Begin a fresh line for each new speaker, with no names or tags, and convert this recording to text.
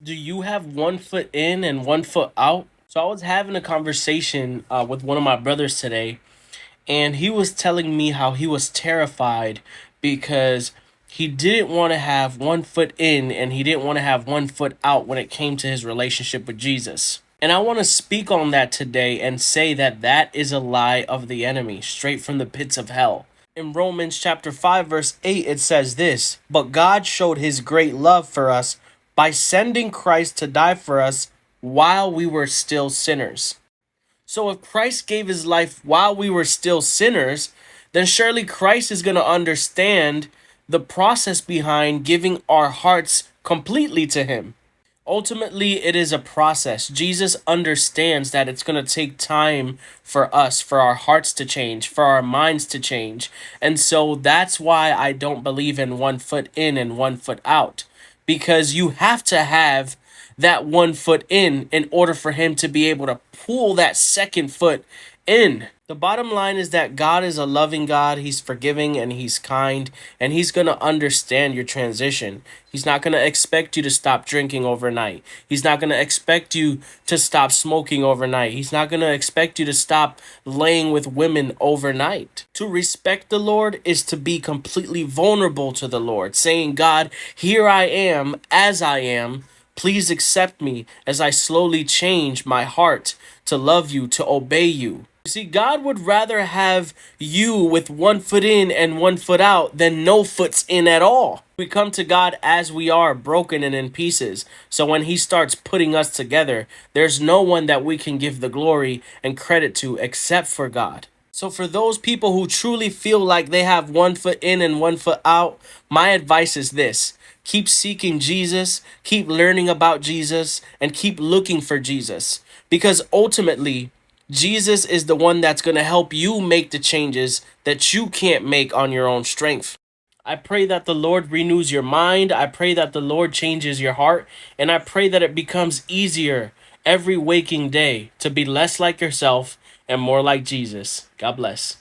Do you have one foot in and one foot out? So I was having a conversation with one of my brothers today, and he was telling me how he was terrified because he didn't want to have one foot in and he didn't want to have one foot out when it came to his relationship with Jesus. And I want to speak on that today and say that that is a lie of the enemy, straight from the pits of hell. In Romans chapter 5 verse 8 it says this, "But God showed his great love for us by sending Christ to die for us while we were still sinners." So if Christ gave his life while we were still sinners, then surely Christ is going to understand the process behind giving our hearts completely to him. Ultimately, it is a process. Jesus understands that it's going to take time for us, for our hearts to change, for our minds to change. And so that's why I don't believe in one foot in and one foot out. Because you have to have that one foot in order for him to be able to pull that second foot in. The bottom line is that God is a loving God. He's forgiving and he's kind, and he's going to understand your transition. He's not going to expect you to stop drinking overnight. He's not going to expect you to stop smoking overnight. He's not going to expect you to stop laying with women overnight. To respect the Lord is to be completely vulnerable to the Lord, saying, "God, here I am as I am. Please accept me as I slowly change my heart to love you, to obey you." See, God would rather have you with one foot in and one foot out than no foots in at all. We come to God as we are, broken and in pieces. So when he starts putting us together, there's no one that we can give the glory and credit to except for God. So for those people who truly feel like they have one foot in and one foot out, my advice is this: keep seeking Jesus, keep learning about Jesus, and keep looking for Jesus. Because ultimately, Jesus is the one that's going to help you make the changes that you can't make on your own strength. I pray that the Lord renews your mind. I pray that the Lord changes your heart. And I pray that it becomes easier every waking day to be less like yourself and more like Jesus. God bless.